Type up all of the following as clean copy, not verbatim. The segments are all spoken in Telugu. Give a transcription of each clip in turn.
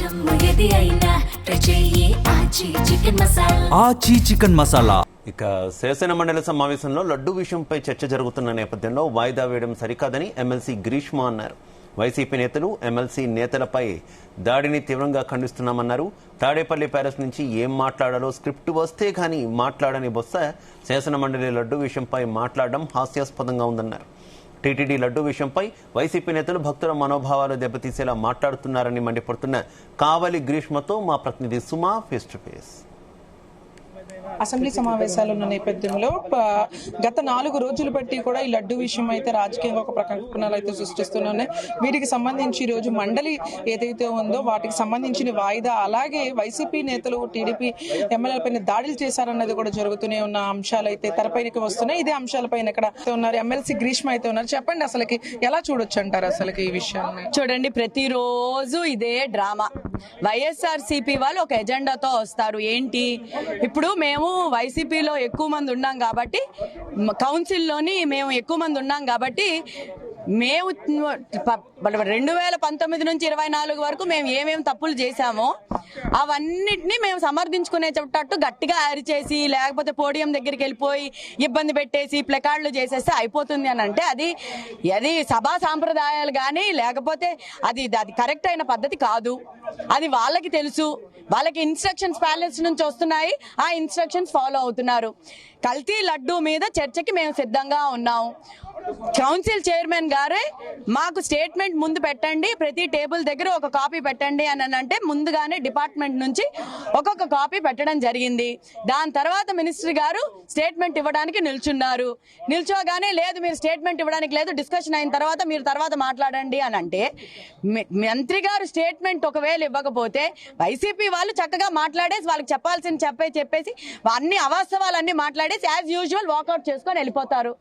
ఆచి చికెన్ మసాలా. ఇక శాసన మండలి సమావేశంలో లడ్డు విషయంపై చర్చ జరుగుతున్న నేపథ్యంలో వాయిదా వేయడం సరికాదని ఎమ్మెల్సీ గ్రీష్మ అన్నారు. వైసీపీ నేతలు ఎమ్మెల్సీ నేతలపై దాడిని తీవ్రంగా ఖండిస్తున్నామన్నారు. తాడేపల్లి ప్యాలెస్ నుంచి ఏం మాట్లాడాలో స్క్రిప్ట్ వస్తే కానీ మాట్లాడని బొత్స శాసన మండలి లడ్డు విషయంపై మాట్లాడడం హాస్యాస్పదంగా ఉందన్నారు. టీటీడీ లడ్డు విషయంపై వైసీపీ నేతలు భక్తుల మనోభావాలు దెబ్బతీసేలా మాట్లాడుతున్నారని మండిపడుతున్న కావలి గ్రీష్మతో మా ప్రతినిధి సుమా ఫేస్ టు ఫేస్. అసెంబ్లీ సమావేశాలు ఉన్న నేపథ్యంలో గత 4 రోజులు బట్టి కూడా ఈ లడ్డు విషయం అయితే రాజకీయంగా ఒక ప్రకంపనలు అయితే సృష్టిస్తున్నాయి. వీటికి సంబంధించి ఈ రోజు మండలి ఏదైతే ఉందో వాటికి సంబంధించిన వాయిదా, అలాగే వైసీపీ నేతలు టీడీపీ ఎమ్మెల్యేలపైన దాడులు చేశారన్నది కూడా జరుగుతూనే ఉన్న అంశాలు అయితే తెరపైనకి వస్తున్నాయి. ఇదే అంశాలపైన ఇక్కడ ఉన్నారు ఎమ్మెల్సీ గ్రీష్మ అయితే ఉన్నారు. చెప్పండి, అసలుకి ఎలా చూడొచ్చు అంటారు అసలుకి ఈ విషయాన్ని? చూడండి, ప్రతిరోజు ఇదే డ్రామా. వైఎస్ఆర్సీపీ వాళ్ళు ఒక ఎజెండాతో వస్తారు. ఏంటి, ఇప్పుడు మేము వైసీపీలో ఎక్కువ మంది ఉన్నాం కాబట్టి, కౌన్సిల్లోని మేము ఎక్కువ మంది ఉన్నాం కాబట్టి, మేము 2019 నుంచి 24 వరకు మేము ఏమేమి తప్పులు చేశామో అవన్నిటినీ మేము సమర్థించుకునేటట్టు గట్టిగా అరిచేసి, లేకపోతే పోడియం దగ్గరికి వెళ్ళిపోయి ఇబ్బంది పెట్టేసి ప్లకార్డులు చేసేస్తే అయిపోతుంది అని అంటే అది సభా సాంప్రదాయాలు కానీ, లేకపోతే అది కరెక్ట్ అయిన పద్ధతి కాదు. అది వాళ్ళకి తెలుసు. వాళ్ళకి ఇన్స్ట్రక్షన్స్ ప్యాలెస్ నుంచి వస్తున్నాయి, ఆ ఇన్స్ట్రక్షన్స్ ఫాలో అవుతున్నారు. కల్తీ లడ్డు మీద చర్చకి మేము సిద్ధంగా ఉన్నాం. కౌన్సిల్ చైర్మన్ గారే మాకు స్టేట్మెంట్ ముందు పెట్టండి, ప్రతి టేబుల్ దగ్గర ఒక కాపీ పెట్టండి అని అంటే ముందుగానే డిపార్ట్మెంట్ నుంచి ఒక్కొక్క కాపీ పెట్టడం జరిగింది. దాని తర్వాత మినిస్టర్ గారు స్టేట్మెంట్ ఇవ్వడానికి నిల్చోగానే లేదు, మీరు స్టేట్మెంట్ ఇవ్వడానికి లేదు, డిస్కషన్ అయిన తర్వాత మీరు తర్వాత మాట్లాడండి అని అంటే, మంత్రి గారు స్టేట్మెంట్ ఒకవేళ ఇవ్వకపోతే వైసీపీ వాళ్ళు చక్కగా మాట్లాడేసి వాళ్ళకి చెప్పాల్సింది చెప్పేసి అన్ని అవాస్తవాలన్నీ మాట్లాడేసి యాజ్ యూజువల్ వాకౌట్ చేసుకొని వెళ్ళిపోతారు.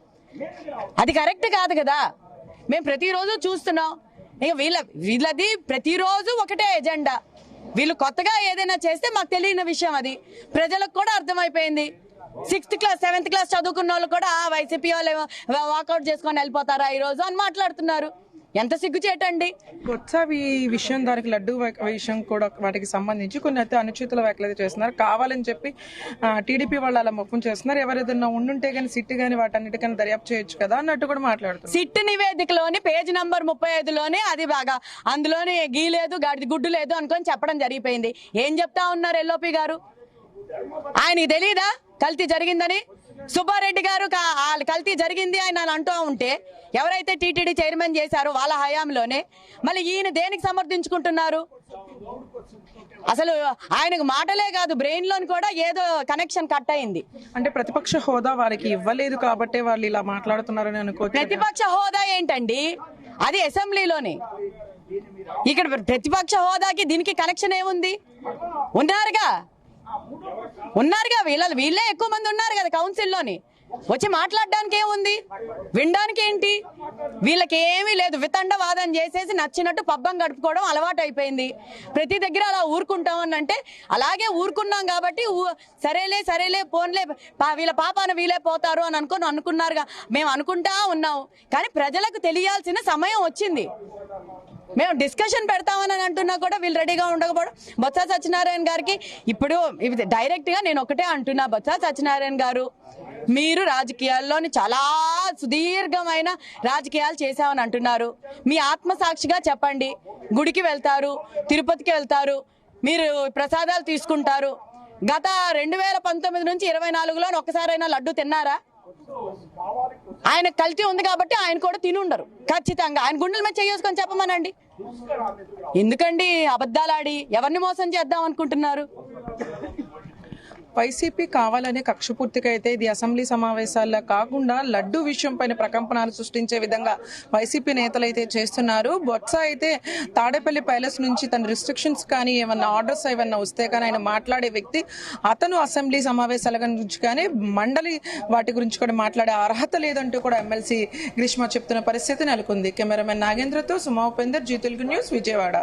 అది కరెక్ట్ కాదు కదా. మేము ప్రతిరోజు చూస్తున్నాం. ఇక వీళ్ళది ప్రతిరోజు ఒకటే ఎజెండా. వీళ్ళు కొత్తగా ఏదైనా చేస్తే మాకు తెలియని విషయం అది ప్రజలకు కూడా అర్థమైపోయింది. 6th క్లాస్ 7th క్లాస్ చదువుకున్న వాళ్ళు కూడా వైసీపీ వాళ్ళు వాకౌట్ చేసుకొని వెళ్ళిపోతారా ఈ రోజు అని మాట్లాడుతున్నారు. ఎంత సిగ్గుచేటండి. ఈ విషయం, దానికి లడ్డు విషయం కూడా వాటికి సంబంధించి కొన్ని అయితే అనుచితుల వ్యాఖ్యలు చేస్తున్నారు. కావాలని చెప్పి టీడీపీ వాళ్ళు అలా మొక్కం చేస్తున్నారు. ఎవరేదన్నా ఉండుంటే గానీ సిట్ గానీ వాటన్నిటికన్నా దర్యాప్తు చేయొచ్చు కదా అన్నట్టు కూడా మాట్లాడుతున్నారు. సిట్ నివేదికలోని పేజ్ నంబర్ 35లోనే అది బాగా అందులోని గీ లేదు, గాడిది గుడ్డు లేదు అనుకొని చెప్పడం జరిగిపోయింది. ఏం చెప్తా ఉన్నారు ఎల్ఓపి గారు? ఆయనకి తెలీదా కల్తీ జరిగిందని? సుబ్బారెడ్డి గారు కల్తీ జరిగింది ఆయన అంటూ ఉంటే, ఎవరైతే టీటీడీ చైర్మన్ చేశారో వాళ్ళ హయాంలోనే మళ్ళీ ఈయన దేనికి సమర్థించుకుంటున్నారు? అసలు ఆయనకు మాటలే కాదు, బ్రెయిన్ లోని కూడా ఏదో కనెక్షన్ కట్ అయింది. అంటే ప్రతిపక్ష హోదా వారికి ఇవ్వలేదు కాబట్టి వాళ్ళు ఇలా మాట్లాడుతున్నారని అనుకో. ప్రతిపక్ష హోదా ఏంటండి? అది అసెంబ్లీలోనే. ఇక్కడ ప్రతిపక్ష హోదాకి దీనికి కనెక్షన్ ఏముంది? ఉన్నారుగా వీళ్ళే ఎక్కువ మంది ఉన్నారు కదా కౌన్సిల్లోని. వచ్చి మాట్లాడడానికి ఏముంది? వినడానికి ఏంటి? వీళ్ళకి ఏమీ లేదు. వితండవాదం చేసేసి నచ్చినట్టు పబ్బం గడుపుకోవడం అలవాటు అయిపోయింది. ప్రతి దగ్గర అలా ఊరుకుంటామని అంటే అలాగే ఊరుకున్నాం కాబట్టి సరేలే పోన్లే వీళ్ళ పాపాన వీళ్ళే పోతారు అని అనుకున్నారుగా. మేము అనుకుంటా ఉన్నాం, కానీ ప్రజలకు తెలియాల్సిన సమయం వచ్చింది. మేము డిస్కషన్ పెడతామని అంటున్నా కూడా వీళ్ళు రెడీగా ఉండకపోవడం. బొత్స సత్యనారాయణ గారికి ఇప్పుడు డైరెక్ట్ గా నేను ఒకటే అంటున్నా, బొత్స సత్యనారాయణ గారు, మీరు రాజకీయాల్లోని చాలా సుదీర్ఘమైన రాజకీయాలు చేశామని అంటున్నారు. మీ ఆత్మసాక్షిగా చెప్పండి. గుడికి వెళ్తారు, తిరుపతికి వెళ్తారు, మీరు ప్రసాదాలు తీసుకుంటారు. గత 2019 నుంచి 24లో ఒక్కసారైనా లడ్డు తిన్నారా? ఆయన కల్తీ ఉంది కాబట్టి ఆయన కూడా తినుండరు ఖచ్చితంగా. ఆయన గుండెల మీద చేసుకొని చెప్పమనండి. ఎందుకండి అబద్ధాలాడి ఎవరిని మోసం చేద్దాం అనుకుంటున్నారు? వైసీపీ కావాలనే కక్షపూర్తిగా అయితే ఇది అసెంబ్లీ సమావేశాల్లో కాకుండా లడ్డు విషయం పైన ప్రకంపనలు సృష్టించే విధంగా వైసీపీ నేతలు అయితే చేస్తున్నారు. బొత్స అయితే తాడేపల్లి ప్యాలెస్ నుంచి తన రిస్ట్రిక్షన్స్ కానీ ఏమన్నా ఆర్డర్స్ ఏమన్నా వస్తే కానీ ఆయన మాట్లాడే వ్యక్తి. అతను అసెంబ్లీ సమావేశాల గురించి కానీ మండలి వాటి గురించి కూడా మాట్లాడే అర్హత లేదంటూ కూడా ఎమ్మెల్సీ గ్రీష్మ చెప్తున్న పరిస్థితి నెలకొంది. కెమెరామెన్ నాగేంద్రతో సుమా ఉపేందర్, జీ తెలుగు న్యూస్, విజయవాడ.